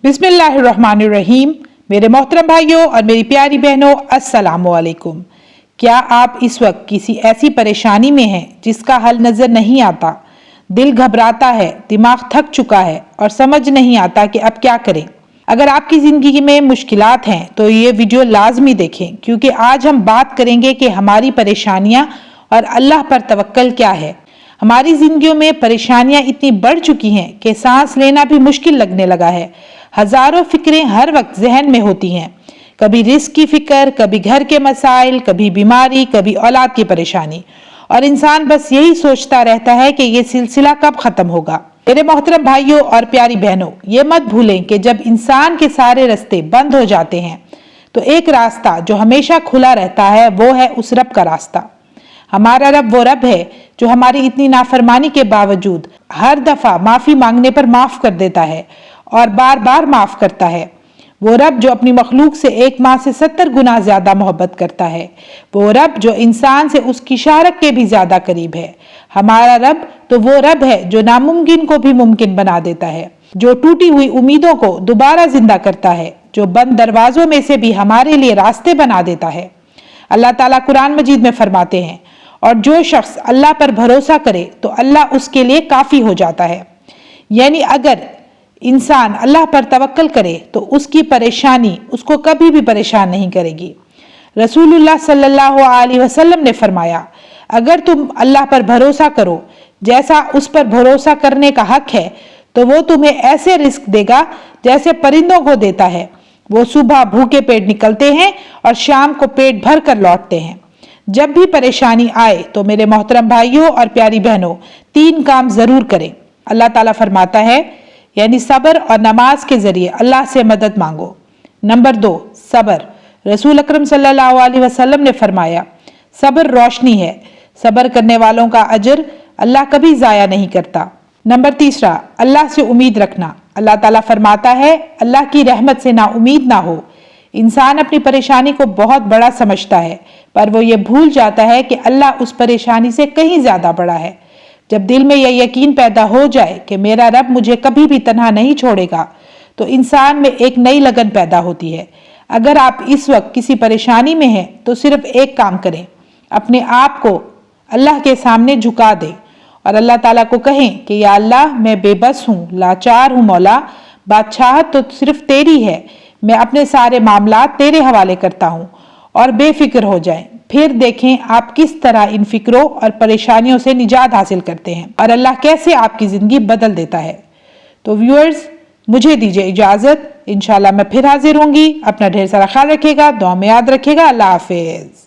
बिस्मिल्लाहिर्रहमानिर्रहीम। मेरे मोहतरम भाइयों और मेरी प्यारी बहनों, अस्सलामु अलैकुम। क्या आप इस वक्त किसी ऐसी परेशानी में हैं जिसका हल नजर नहीं आता? दिल घबराता है, दिमाग थक चुका है और समझ नहीं आता कि अब क्या करें। अगर आपकी जिंदगी में मुश्किलात हैं तो ये वीडियो लाजमी देखें, क्योंकि आज हम बात करेंगे कि हमारी परेशानियां और अल्लाह पर तवक्कल क्या है। हमारी जिंदगियों में परेशानियां इतनी बढ़ चुकी हैं कि सांस लेना भी मुश्किल लगने लगा है। हजारों फिक्रें हर वक्त जहन में होती हैं, कभी रिस्क की फिक्र, कभी घर के मसाइल, कभी बीमारी, कभी औलाद की परेशानी, और इंसान बस यही सोचता रहता है कि ये सिलसिला कब खत्म होगा। मेरे मोहतरम भाइयों और प्यारी बहनों, ये मत भूलें कि जब इंसान के सारे रास्ते बंद हो जाते हैं तो एक रास्ता जो हमेशा खुला रहता है वो है उस रब का रास्ता। हमारा रब वो रब है जो हमारी इतनी नाफरमानी के बावजूद हर दफा माफी मांगने पर माफ कर देता है और बार बार माफ करता है। वो रब जो अपनी मखलूक से एक माह से 70 गुना ज्यादा मोहब्बत करता है। वो रब जो इंसान से उसकी शारक के भी ज्यादा करीब है। हमारा रब तो वो रब है जो नामुमकिन को भी मुमकिन बना देता है, जो टूटी हुई उम्मीदों को दोबारा जिंदा करता है, जो बंद दरवाजों में से भी हमारे लिए रास्ते बना देता है। अल्लाह ताला कुरान मजीद में फरमाते हैं, और जो शख्स अल्लाह पर भरोसा करे तो अल्लाह उसके लिए काफी हो जाता है। यानी अगर इंसान अल्लाह पर तवक्कल करे तो उसकी परेशानी उसको कभी भी परेशान नहीं करेगी। रसूलुल्लाह सल्लल्लाहु अलैहि वसल्लम ने फरमाया, अगर तुम अल्लाह पर भरोसा करो जैसा उस पर भरोसा करने का हक है तो वो तुम्हें ऐसे रिस्क देगा जैसे परिंदों को देता है। वो सुबह भूखे पेट निकलते हैं और शाम को पेट भर कर लौटते हैं। जब भी परेशानी आए तो मेरे मोहतरम भाइयों और प्यारी बहनों, 3 काम जरूर करें। अल्लाह ताला फरमाता है, यानी सब्र और नमाज के जरिए अल्लाह से मदद मांगो। नंबर 2, सब्र। रसूल अकरम सल्लल्लाहु अलैहि वसल्लम ने फरमाया, सब्र रोशनी है, सब्र करने वालों का अजर अल्लाह कभी जाया नहीं करता। नंबर 3, अल्लाह से उम्मीद रखना। अल्लाह ताला फरमाता है, अल्लाह की रहमत से ना उम्मीद ना हो। इंसान अपनी परेशानी को बहुत बड़ा समझता है, पर वो ये भूल जाता है कि अल्लाह उस परेशानी से कहीं ज्यादा बड़ा है। जब दिल में यह यकीन पैदा हो जाए कि मेरा रब मुझे कभी भी तन्हा नहीं छोड़ेगा, तो इंसान में एक नई लगन पैदा होती है। अगर आप इस वक्त किसी परेशानी में हैं तो सिर्फ एक काम करें, अपने आप को अल्लाह के सामने झुका दें और अल्लाह ताला को कहें कि या अल्लाह, मैं बेबस हूँ, लाचार हूँ मौला, बादशाहत तो सिर्फ तेरी है, मैं अपने सारे मामलात तेरे हवाले करता हूँ, और बेफिक्र हो जाएं। फिर देखें आप किस तरह इन फिक्रों और परेशानियों से निजात हासिल करते हैं और अल्लाह कैसे आपकी जिंदगी बदल देता है। तो व्यूअर्स, मुझे दीजिए इजाजत, इंशाल्लाह मैं फिर हाजिर होंगी। अपना ढेर सारा ख्याल रखिएगा, दुआ में याद रखिएगा। अल्लाह हाफिज।